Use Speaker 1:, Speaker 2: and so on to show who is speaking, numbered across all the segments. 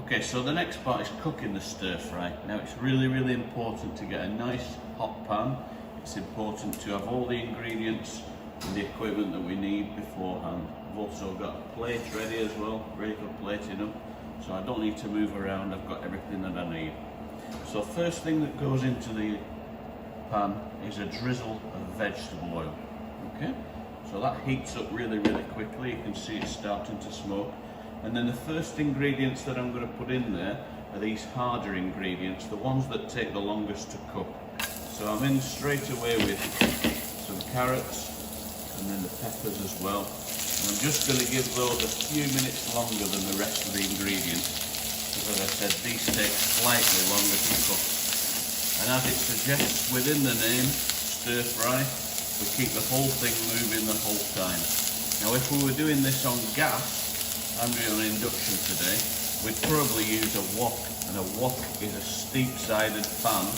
Speaker 1: Okay, so the next part is cooking the stir fry. Now it's really important to get a nice hot pan. It's important to have all the ingredients and the equipment that we need beforehand. I've also got a plate ready as well, ready for plating up. So I don't need to move around, I've got everything that I need. So first thing that goes into the pan is a drizzle of vegetable oil. Okay, so that heats up really quickly. You can see it starting to smoke. And then the first ingredients that I'm going to put in there are these harder ingredients, the ones that take the longest to cook. So I'm in straight away with some carrots and then the peppers as well. And I'm just going to give those a few minutes longer than the rest of the ingredients, because as I said, these take slightly longer to cook. And as it suggests within the name, stir fry, we keep the whole thing moving the whole time. Now if we were doing this on gas, I'm doing on induction today, we'd probably use a wok, and a wok is a steep-sided pan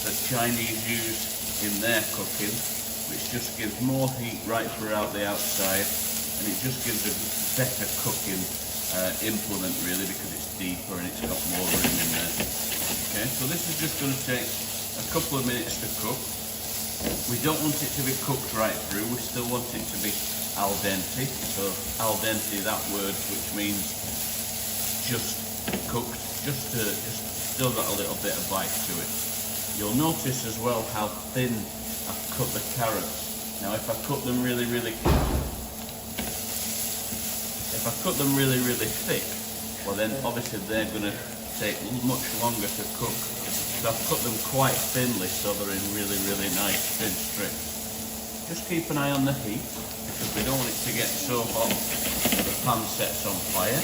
Speaker 1: that Chinese use in their cooking, which just gives more heat right throughout the outside, and it just gives a better cooking implement really, because it's deeper and it's got more room in there. Okay, so this is just going to take a couple of minutes to cook. We don't want it to be cooked right through, we still want it to be al dente. So al dente, that word, which means just cooked, just still got a little bit of bite to it. You'll notice as well how thin I've cut the carrots. Now if I cut them really thick, well then obviously they're going to take much longer to cook. So I've cut them quite thinly so they're in really nice thin strips. Just keep an eye on the heat, because we don't want it to get so hot that the pan sets on fire.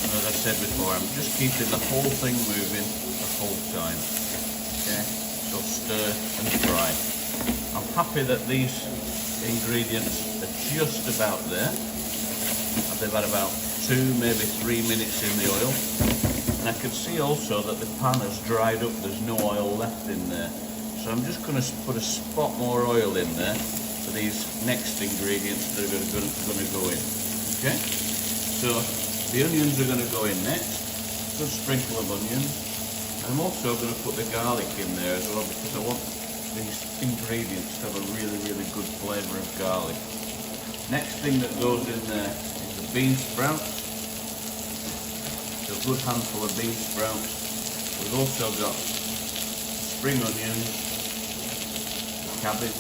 Speaker 1: And as I said before, I'm just keeping the whole thing moving the whole time. Okay, so stir and fry. I'm happy that these ingredients are just about there. They've had about 2, maybe 3 minutes in the oil. And I can see also that the pan has dried up, there's no oil left in there. So I'm just going to put a spot more oil in there for these next ingredients that are going to go in. Okay, so the onions are going to go in next. Good sprinkle of onions. I'm also going to put the garlic in there as well, because I want these ingredients to have a really good flavour of garlic. Next thing that goes in there is the bean sprouts. A good handful of bean sprouts. We've also got spring onions, cabbage.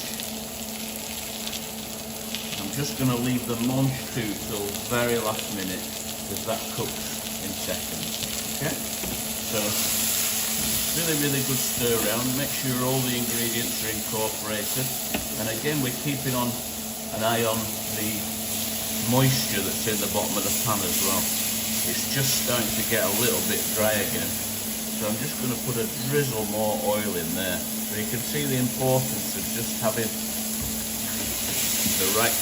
Speaker 1: I'm just going to leave the monge too till the very last minute, because that cooks in seconds. Okay, so really good stir around. Make sure all the ingredients are incorporated, and again we're keeping on an eye on the moisture that's in the bottom of the pan as well. It's just starting to get a little bit dry again, so I'm just going to put a drizzle more oil in there. So you can see the importance of just having the right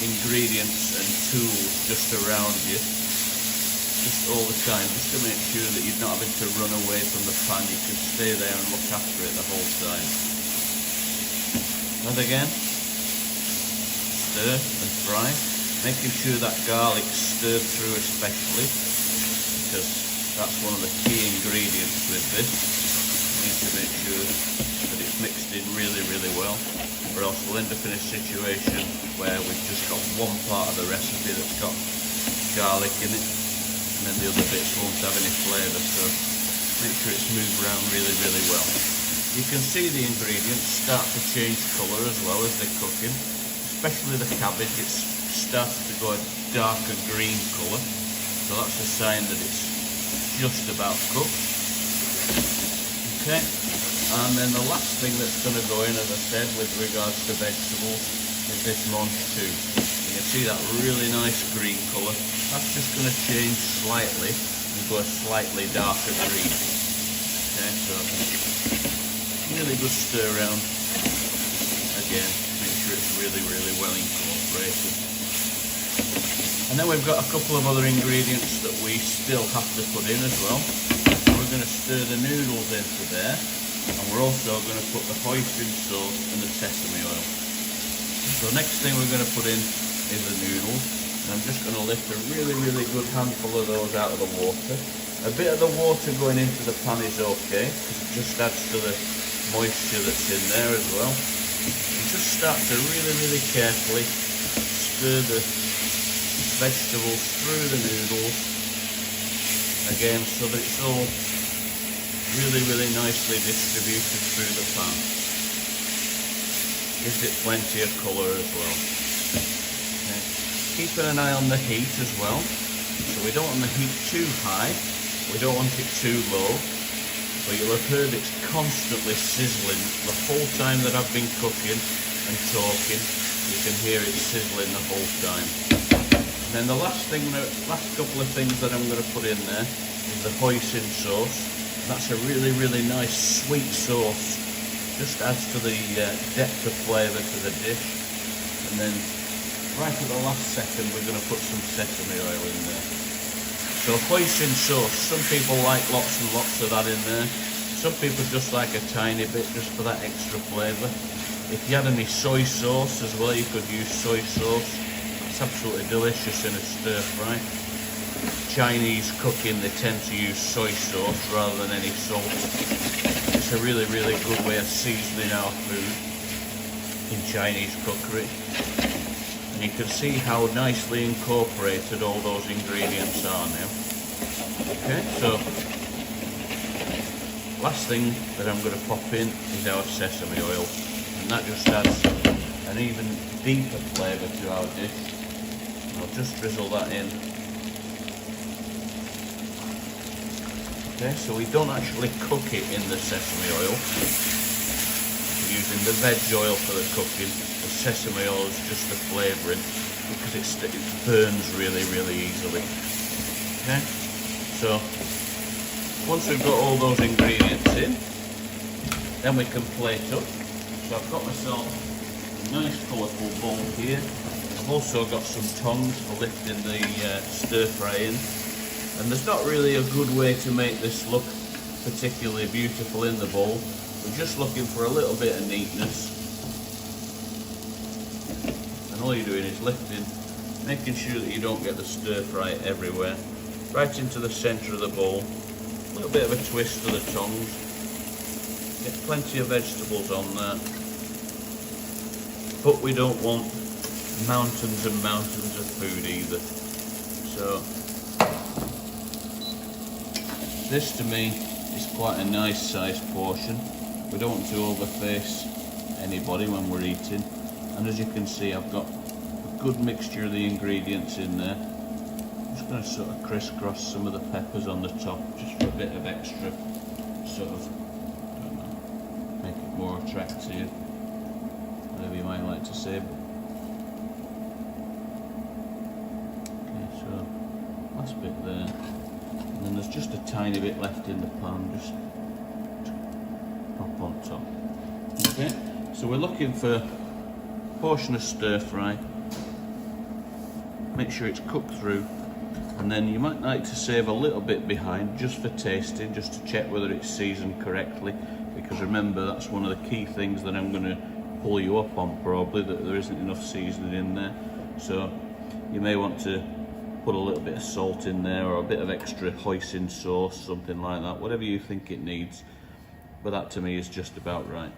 Speaker 1: ingredients and tools just around you, just all the time, just to make sure that you're not having to run away from the pan. You can stay there and look after it the whole time. And again, stir and fry, making sure that garlic's stirred through especially, because that's one of the key ingredients with this. You need to make sure that it's mixed in really well, or else we'll end up in a situation where we've just got one part of the recipe that's got garlic in it, and then the other bits won't have any flavour. So make sure it's moved around really well. You can see the ingredients start to change colour as well as they're cooking, especially the cabbage. It's started to go a darker green colour, so that's a sign that it's just about cooked. Okay, and then the last thing that's going to go in, as I said, with regards to vegetables, is this monge too. You can see that really nice green colour. That's just going to change slightly and go a slightly darker green. Okay, so really good stir around. Again, make sure it's really well incorporated. And then we've got a couple of other ingredients that we still have to put in as well. So we're going to stir the noodles into there, and we're also going to put the hoisin sauce and the sesame oil. So next thing we're going to put in is the noodles. And I'm just going to lift a really, really good handful of those out of the water. A bit of the water going into the pan is okay, because it just adds to the moisture that's in there as well. And just start to really, really carefully stir the vegetables through the noodles again, so that it's all really, really nicely distributed through the pan. Gives it plenty of colour as well. Okay. Keeping an eye on the heat as well. So we don't want the heat too high, we don't want it too low. But you'll have heard it's constantly sizzling. The whole time that I've been cooking and talking, you can hear it sizzling the whole time. And then the last couple of things that I'm going to put in there is the hoisin sauce. That's a really, really nice sweet sauce. Just adds to the depth of flavour to the dish. And then right at the last second we're going to put some sesame oil in there. So hoisin sauce, some people like lots and lots of that in there. Some people just like a tiny bit just for that extra flavour. If you had any soy sauce as well, you could use soy sauce. It's absolutely delicious in a stir fry. Chinese cooking, they tend to use soy sauce rather than any salt. It's a really, really good way of seasoning our food in Chinese cookery. And you can see how nicely incorporated all those ingredients are now. Okay, so last thing that I'm going to pop in is our sesame oil, and that just adds an even deeper flavour to our dish. And I'll just drizzle that in. Okay, so we don't actually cook it in the sesame oil. We're using the veg oil for the cooking. The sesame oil is just the flavouring, because it burns really, really easily. Okay, so once we've got all those ingredients in, then we can plate up. So I've got myself a nice colourful bowl here. I've also got some tongs for lifting the stir fry in. And there's not really a good way to make this look particularly beautiful in the bowl. We're just looking for a little bit of neatness. And all you're doing is lifting, making sure that you don't get the stir fry everywhere. Right into the centre of the bowl. A little bit of a twist for the tongs. Get plenty of vegetables on there. But we don't want mountains and mountains of food either. So this to me is quite a nice sized portion. We don't want to overface anybody when we're eating. And as you can see, I've got a good mixture of the ingredients in there. I'm just going to sort of crisscross some of the peppers on the top, just for a bit of extra sort of, I don't know, make it more attractive, whatever you might like to say. Okay, so last bit there. And then there's just a tiny bit left in the pan, just pop on top. Okay, so we're looking for a portion of stir fry. Make sure it's cooked through, and then you might like to save a little bit behind just for tasting, just to check whether it's seasoned correctly, because remember, that's one of the key things that I'm going to pull you up on probably, that there isn't enough seasoning in there. So you may want to put a little bit of salt in there, or a bit of extra hoisin sauce, something like that, whatever you think it needs. But that to me is just about right.